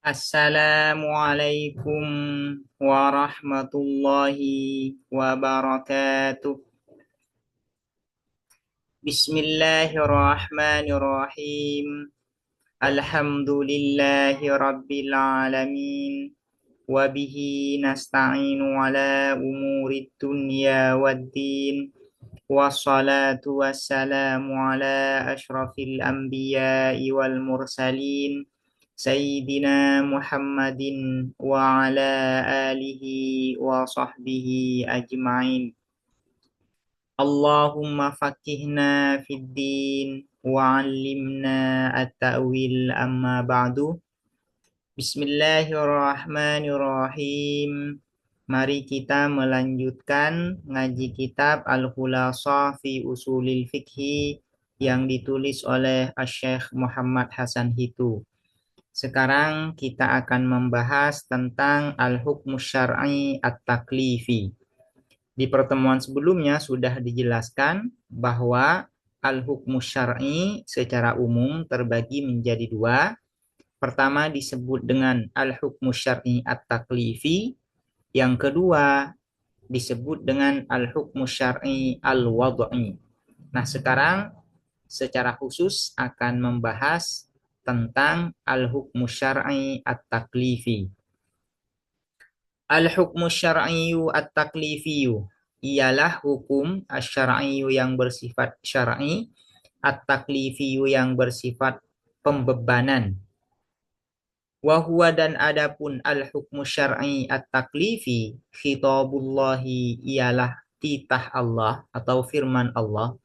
Assalamualaikum warahmatullahi wabarakatuh. Bismillahirrahmanirrahim. Alhamdulillahi rabbil alamin. Wabihi nasta'inu ala umurid dunya waddin. Wassalatu wassalamu ala ashrafil anbiya'i wal mursalin. Sayyidina Muhammadin wa ala alihi wa sahbihi ajma'in. Allahumma fakihna fid din wa 'allimna at-ta'wil amma ba'du. Bismillahirrahmanirrahim. Mari kita melanjutkan ngaji kitab Al-Khulasah fi Usulil Fiqhi yang ditulis oleh Asy-Syaikh Muhammad Hasan Hitu. Sekarang kita akan membahas tentang al-hukmu syar'i at-taklifi. Di pertemuan sebelumnya sudah dijelaskan bahwa al-hukmu syar'i secara umum terbagi menjadi dua. Pertama disebut dengan al-hukmu syar'i at-taklifi. Yang kedua disebut dengan al-hukmu syar'i al-wad'i. Nah, sekarang secara khusus akan membahas tentang al-hukmu syar'i at-taklifi. Al-hukmu syar'iyu at-taklifiyu ialah hukum asy-syar'iyu yang bersifat syar'i, at-taklifiyu yang bersifat pembebanan. Wa huwa dan adapun al-hukmu syar'i at-taklifi khitabullahi ialah titah Allah atau firman Allah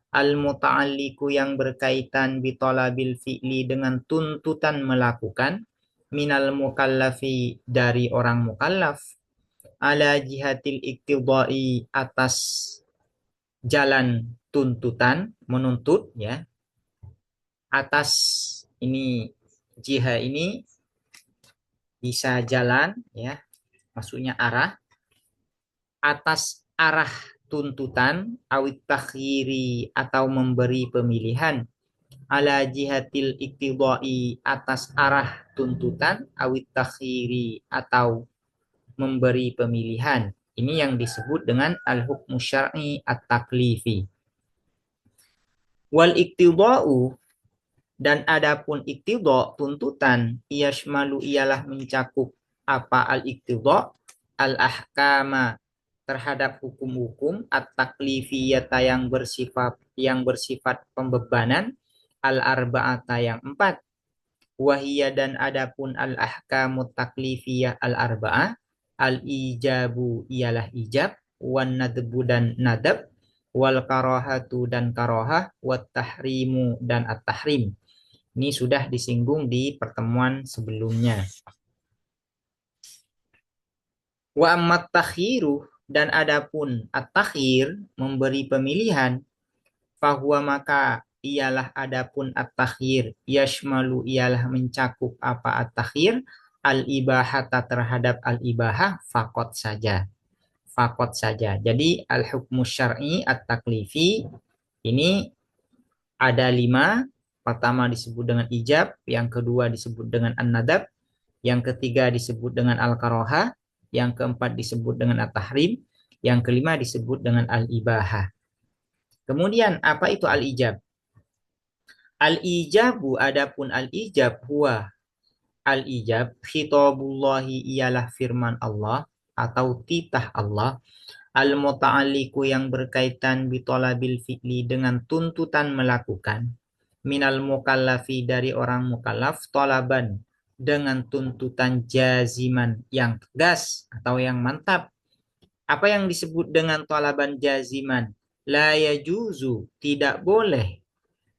al-muta'alliqu yang berkaitan bitolabil fi'li dengan tuntutan melakukan minal mukallafi dari orang mukallaf ala jihatil iktidai atas jalan tuntutan menuntut ya atas ini jihad ini bisa jalan ya maksudnya arah atas arah tuntutan awit takhiri atau memberi pemilihan ala jihatil iktidai atas arah tuntutan awit takhiri atau memberi pemilihan. Ini yang disebut dengan al-hukmu syar'i at-taklifi. Wal iktidau dan adapun iktidha tuntutan yashmalu ialah mencakup apa al-iktidha al-ahkama terhadap hukum-hukum at-taklifiyata yang bersifat pembebanan al-arba'ata yang empat wahiyya dan adapun al-ahkamut taklifiyah al-arba'ah al-ijabu ialah ijab wan nadbu dan nadab wal karahatu dan karahah wat tahrimu dan at-tahrim. Ini sudah disinggung di pertemuan sebelumnya. Wa ammat takhiru dan adapun at-takhir memberi pemilihan fahuwa maka ialah adapun at-takhir yashmalu ialah mencakup apa at-takhir al-ibahata terhadap al-ibahah fakot saja. Fakot saja. Jadi al-hukmu syar'i at-taklifi ini ada 5. Pertama disebut dengan ijab, yang kedua disebut dengan an-nadab, yang ketiga disebut dengan al-karahah, yang keempat disebut dengan at-tahrim, yang kelima disebut dengan al-ibahah. Kemudian apa itu al-ijab? Al-ijabu adapun al-ijab huwa al-ijab khitabullahi ialah firman Allah atau titah Allah al-muta'alliqu yang berkaitan bitolabil fi'li dengan tuntutan melakukan minal mukallafi dari orang mukallaf tolaban dengan tuntutan jaziman yang tegas atau yang mantap. Apa yang disebut dengan tolaban jaziman? La yajuzu tidak boleh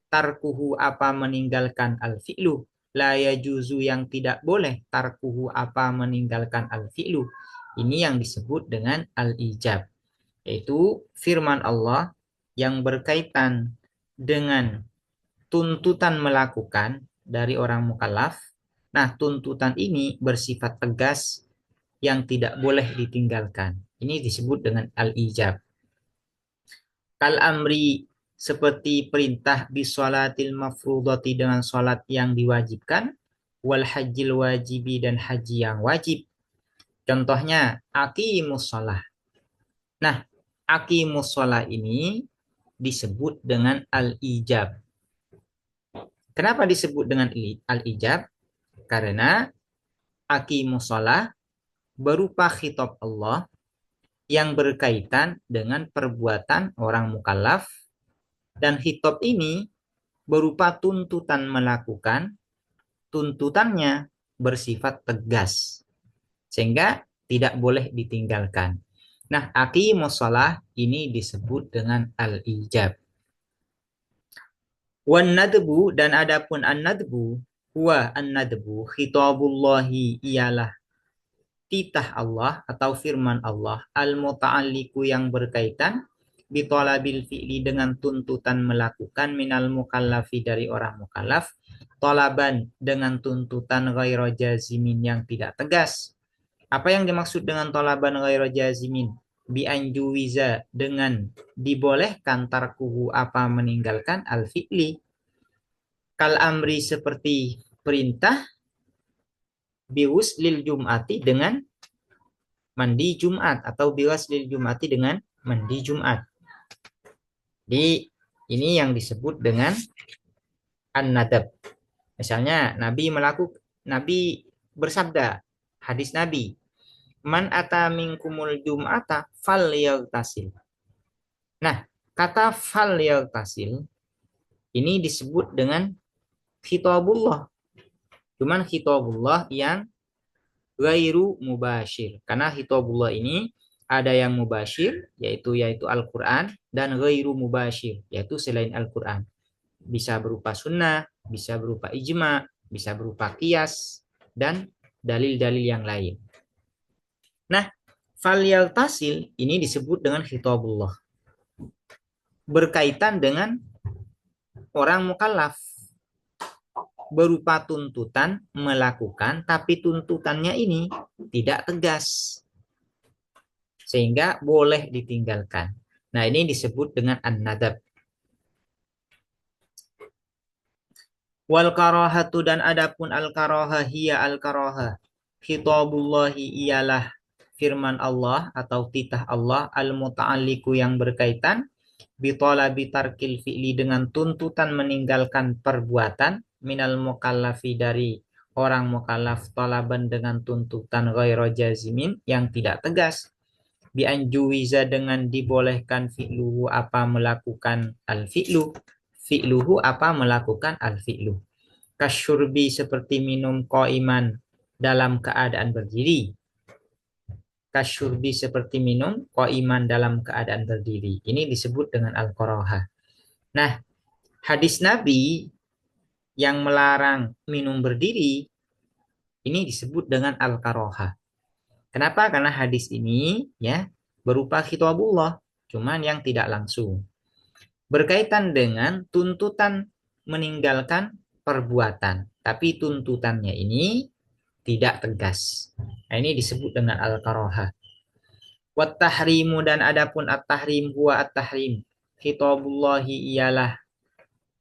tarkuhu apa meninggalkan al-fi'lu. La yajuzu yang tidak boleh tarkuhu apa meninggalkan al-fi'lu. Ini yang disebut dengan al-ijab. Yaitu firman Allah yang berkaitan dengan tuntutan melakukan dari orang mukallaf. Nah, tuntutan ini bersifat tegas yang tidak boleh ditinggalkan. Ini disebut dengan al-ijab. Kal amri seperti perintah bisolatil mafrudati dengan salat yang diwajibkan wal hajjil wajibi dan haji yang wajib. Contohnya aqimus shalah. Nah, aqimus shalah ini disebut dengan al-ijab. Kenapa disebut dengan al-ijab? Karena aqimus shalah berupa khitab Allah yang berkaitan dengan perbuatan orang mukallaf, dan khitab ini berupa tuntutan melakukan, tuntutannya bersifat tegas sehingga tidak boleh ditinggalkan. Nah, aqimus shalah ini disebut dengan al-ijab. Wan nadbu, dan adapun an-nadbu, huwa an-nadbu khitabullahi, ialah titah Allah atau firman Allah, al-muta'alliqu yang berkaitan bitolabil fi'li dengan tuntutan melakukan, minal mukallafi dari orang mukallaf, tolaban dengan tuntutan ghairu jazimin yang tidak tegas. Apa yang dimaksud dengan tolaban ghairu jazimin? Bi anjuwiza, dengan dibolehkan, tarkuhu apa meninggalkan, al-fi'li, kal amri seperti perintah, biwus lil jum'ati dengan mandi Jumat, atau biwaslil Jumati dengan mandi Jumat. Jadi ini yang disebut dengan an-nadab. Misalnya Nabi bersabda, hadis Nabi, man ata minkumul jum'ata falyagtasil. Nah, kata falyagtasil ini disebut dengan khitabullah. Cuman khitabullah yang ghairu mubashir. Karena khitabullah ini ada yang mubashir, yaitu Al-Quran, dan ghairu mubashir, yaitu selain Al-Quran. Bisa berupa sunnah, bisa berupa ijma, bisa berupa qiyas, dan dalil-dalil yang lain. Nah, falyaltasil ini disebut dengan khitabullah. Berkaitan dengan orang mukallaf. Berupa tuntutan melakukan, tapi tuntutannya ini tidak tegas, sehingga boleh ditinggalkan. Nah, ini disebut dengan an-nadab. Wal karahatu, dan adapun al-karahah, hiya al-karahah khitabullahi, ialah firman Allah atau titah Allah, al-muta'alliqu yang berkaitan bitolabi tarkil fi'li dengan tuntutan meninggalkan perbuatan, minal mukallafi dari orang mukallaf, talaban dengan tuntutan ghairu jazimin yang tidak tegas, bi anjuwiza dengan dibolehkan, fi'luhu apa melakukan, al-fi'lu fi'luhu apa melakukan al-fi'lu, kasyurbi seperti minum, qaiman dalam keadaan berdiri, kasyurbi seperti minum, qaiman dalam keadaan berdiri. Ini disebut dengan al-karahah. Nah, hadis Nabi yang melarang minum berdiri ini disebut dengan al-karahah. Kenapa? Karena hadis ini ya berupa khitabullah, cuman yang tidak langsung. Berkaitan dengan tuntutan meninggalkan perbuatan, tapi tuntutannya ini tidak tegas. Nah, ini disebut dengan al-karahah. Wat tahrimu, dan adapun at-tahrim, huwa at-tahrim khitabullahi, ialah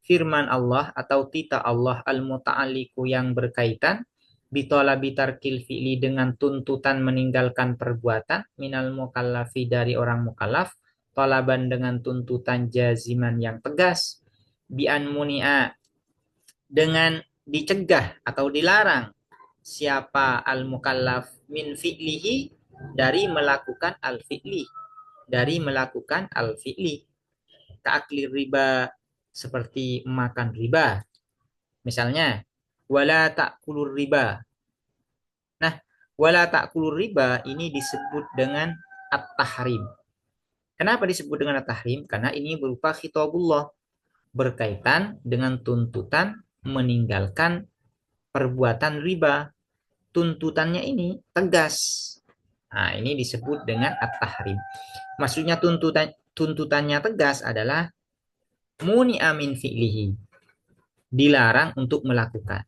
firman Allah atau titah Allah, al-muta'alliqu yang berkaitan bitolabi tarkil fi'li dengan tuntutan meninggalkan perbuatan, minal mukallafi dari orang mukallaf, tolaban dengan tuntutan jaziman yang tegas, bi'an muni'a dengan dicegah atau dilarang siapa al-mukallaf min fi'lihi dari melakukan al-fi'li, ka'akli riba seperti makan riba. Misalnya wala ta'kulur riba. Nah, wala ta'kulur riba ini disebut dengan at-tahrim. Kenapa disebut dengan at-tahrim? Karena ini berupa khitabullah, berkaitan dengan tuntutan meninggalkan perbuatan riba. Tuntutannya ini tegas. Nah, ini disebut dengan at-tahrim. Maksudnya tuntutannya tegas adalah muni'a min fi'lihi, dilarang untuk melakukan.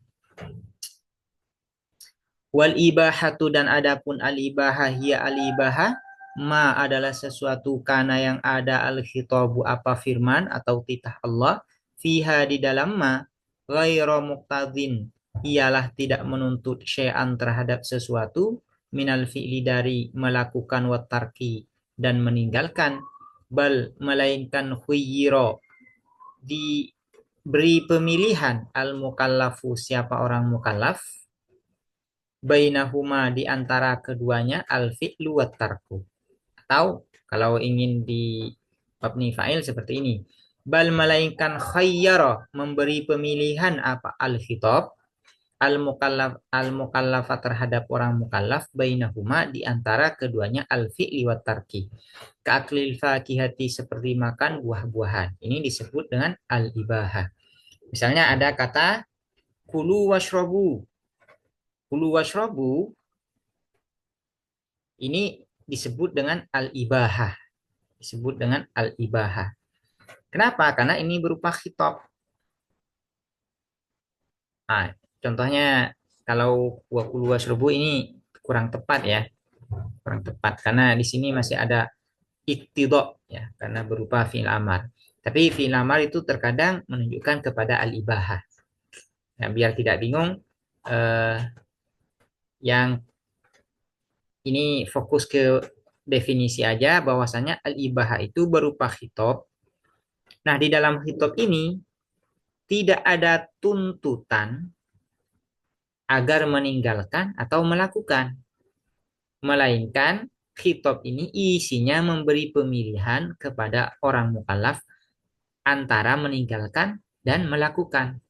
Wal ibahatu, dan adapun al-ibahah, hiya al-ibahah ma adalah sesuatu kana yang ada al-khitabu apa firman atau titah Allah, fiha di dalam ma ghairu muqtadin ialah tidak menuntut syai'an terhadap sesuatu minal fi'li dari melakukan watarki dan meninggalkan, bal melainkan khuyyira diberi pemilihan al mukallafu siapa orang mukallaf bainahuma di antara keduanya al fi'lu wat tarku. Atau kalau ingin di mabni fa'il seperti ini. Bal melainkan khayyara memberi pemilihan apa al khitab al mukallafa terhadap orang mukallaf bainahuma di antara keduanya al fi'li wat tarki. Ka'aklil fakihati seperti makan buah-buahan. Ini disebut dengan al ibahah. Misalnya ada kata kulu washrobu. Kulu washrobu ini disebut dengan al-ibahah. Disebut dengan al-ibahah. Kenapa? Karena ini berupa khitab. Nah, contohnya kalau wa kulu washrobu ini kurang tepat ya. Kurang tepat. Karena di sini masih ada iktidha ya. Karena berupa fi'il amar. Tapi fi'il amar itu terkadang menunjukkan kepada al-ibahah. Nah, biar tidak bingung, yang ini fokus ke definisi aja bahwasanya al-ibahah itu berupa khitab. Nah, di dalam khitab ini tidak ada tuntutan agar meninggalkan atau melakukan, melainkan khitab ini isinya memberi pemilihan kepada orang mukallaf antara meninggalkan dan melakukan.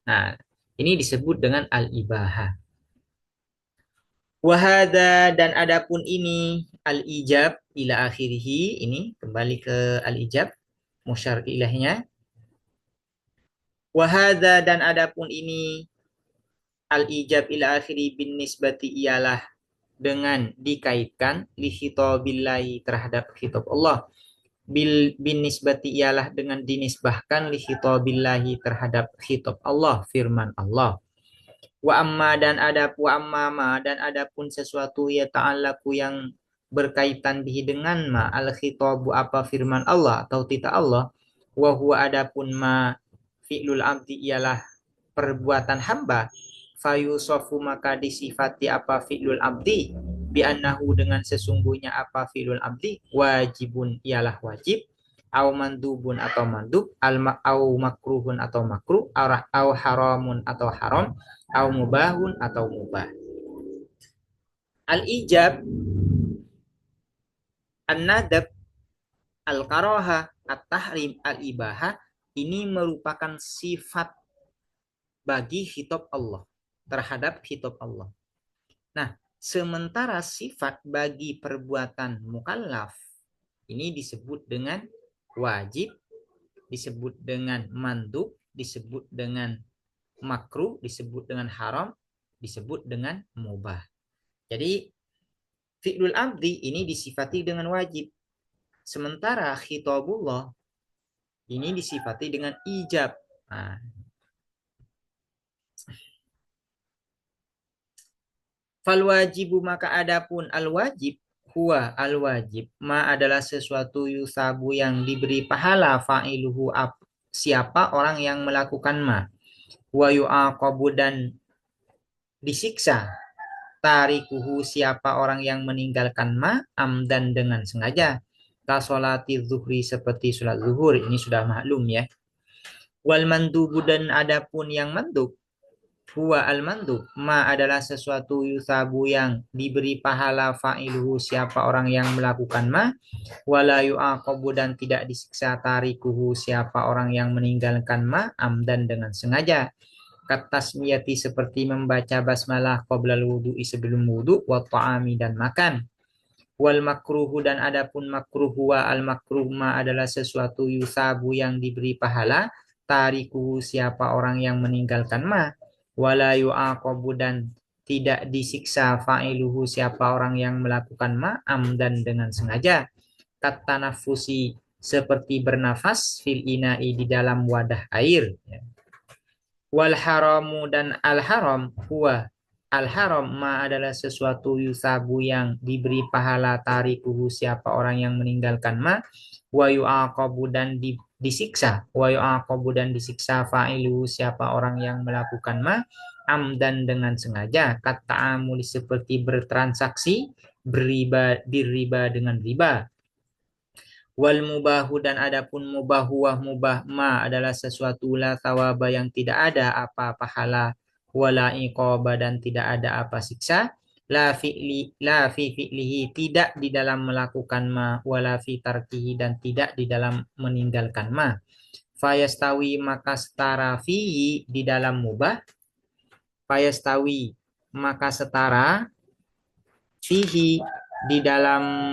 Nah, ini disebut dengan al-ibahah. Wahada dan adapun ini al-ijab ila akhirih, ini kembali ke al-ijab musyar ilahnya. Wahada dan adapun ini al-ijab ila akhiri bin nisbati ialah dengan dikaitkan li khitabillahi terhadap khitab Allah. Bin nisbati ialah dengan dinisbahkan li khitabillahi terhadap khitab Allah, firman Allah. Wa amma dan adapun sesuatu ya ta'allaku yang berkaitan bihi dengan ma al khitabu apa firman Allah atau tita Allah, wa huwa adapun ma fi'lul abdi ialah perbuatan hamba, fayusofu maka disifati apa fi'lul abdi bi annahu dengan sesungguhnya apa fi'lul abdi wajibun ialah wajib, au mandubun atau mandub, au makruhun atau makruh, au haramun atau haram, au mubahun atau mubah. Al-ijab, an-nadab, al-karaha, at-tahrim, al-ibahah ini merupakan sifat bagi khitab Allah, terhadap khitab Allah. Nah, sementara sifat bagi perbuatan mukallaf ini disebut dengan wajib, disebut dengan mandub, disebut dengan makruh, disebut dengan haram, disebut dengan mubah. Jadi fi'lul abdi ini disifati dengan wajib. Sementara khitabullah ini disifati dengan ijab. Nah, fal wajibu maka adapun al wajib, huwa al wajib ma adalah sesuatu yusabu yang diberi pahala fa'iluhu siapa orang yang melakukan ma, wa yu'aqabu dan disiksa tarikuhu siapa orang yang meninggalkan ma amdan dengan sengaja, kasolati zuhri seperti sholat zuhur, ini sudah maklum ya. Wal mandubu dan adapun yang mandub, huwa al mandub ma adalah sesuatu yusabu yang diberi pahala fa'iluhu siapa orang yang melakukan ma, wala yu'aqabu dan tidak disiksa tarikuhu siapa orang yang meninggalkan ma amdan dengan sengaja, katasmiyati seperti membaca basmalah qoblal wudu'i sebelum wudu, wa ta'ami dan makan. Wal makruhu dan adapun makruh, wa al makruh ma adalah sesuatu yusabu yang diberi pahala tarikuhu siapa orang yang meninggalkan ma, wala yu'aqabu dan tidak disiksa fa'iluhu siapa orang yang melakukan ma amdan dengan sengaja, katanafusi seperti bernafas fil ina'i di dalam wadah air. Wal haramu dan al haram, huwa al haram ma adalah sesuatu yusabu yang diberi pahala tarikuhu siapa orang yang meninggalkan ma, wa yu'aqabu dan disiksa. Wa yu'aqabu dan disiksa fa'ilu siapa orang yang melakukan ma amdan dengan sengaja. Kata amuli seperti bertransaksi, beriba dengan riba. Wal mubahu dan adapun mubahu wa mubah ma adalah sesuatu la thawaba yang tidak ada apa pahala wala iqaba dan tidak ada apa siksa la fi fi'lihi tidak di dalam melakukan ma wala fi tarkihi dan tidak di dalam meninggalkan ma fayastawi maka setara fihi di dalam mubah fayastawi maka setara fihi di dalam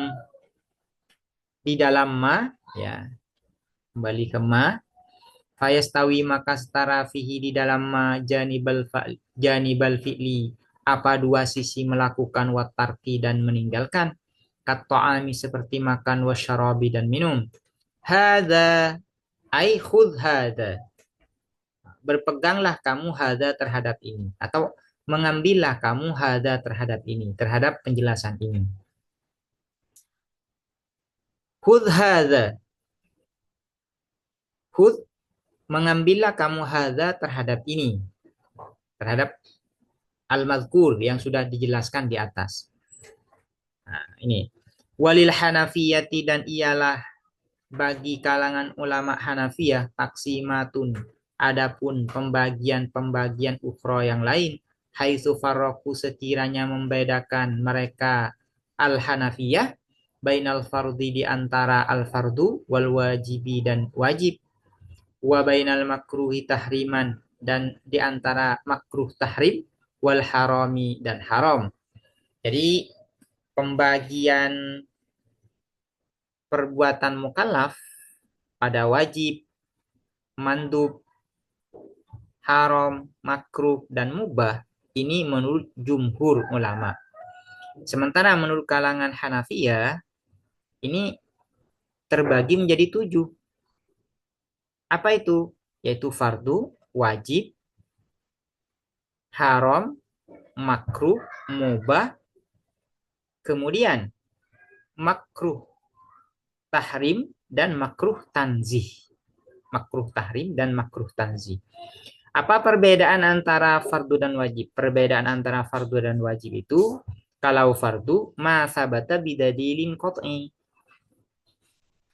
ma ya kembali ke ma fayastawi maka setara fihi di dalam ma janibal fi'li apa dua sisi melakukan watarki dan meninggalkan katta'ami seperti makan wasyarabi dan minum hadza ai khudh hadza berpeganglah kamu hadza terhadap ini atau mengambillah kamu hadza terhadap ini terhadap penjelasan ini khudh hadza khudh mengambillah kamu hadza terhadap ini terhadap al-mazkur yang sudah dijelaskan di atas. Nah, ini walil hanafiyati dan ialah bagi kalangan ulama Hanafiyah taksimatun adapun pembagian ukhra yang lain haitsu farraqu sekiranya membedakan mereka al-Hanafiyah bainal fardhi di antara al-fardu wal wajibi dan wajib wa bainal makruhi tahriman dan di antara makruh tahrim wal harami dan haram. Jadi pembagian perbuatan mukallaf pada wajib, mandub, haram, makruh dan mubah ini menurut jumhur ulama. Sementara menurut kalangan Hanafiyah ini terbagi menjadi 7. Apa itu? Yaitu fardu, wajib, haram, makruh, mubah, kemudian makruh tahrim dan makruh tanzih. Makruh tahrim dan makruh tanzih. Apa perbedaan antara fardu dan wajib? Perbedaan antara fardu dan wajib itu kalau fardu ma sabata bidalilin qat'i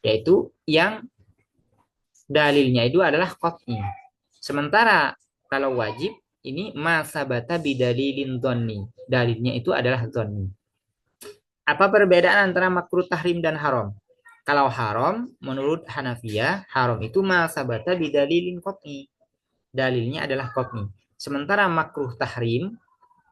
yaitu yang dalilnya itu adalah qat'i. Sementara kalau wajib ini ma sabata bidalilin dhonni. Dalilnya itu adalah dhonni. Apa perbedaan antara makruh tahrim dan haram? Kalau haram menurut Hanafiyah, haram itu ma sabata bidalilin qat'i. Dalilnya adalah qat'i. Sementara makruh tahrim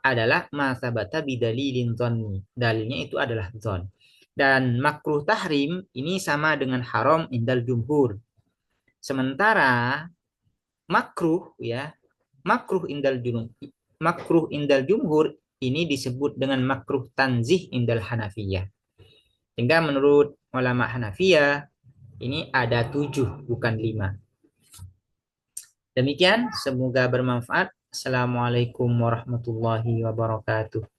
adalah ma sabata bidalilin dhonni. Dalilnya itu adalah dhon. Dan makruh tahrim ini sama dengan haram indal jumhur. Sementara makruh ya, makruh indal jumhur ini disebut dengan makruh tanzih indal Hanafiyah. Sehingga menurut ulama Hanafiyah ini ada 7 bukan 5. Demikian, semoga bermanfaat. Assalamualaikum warahmatullahi wabarakatuh.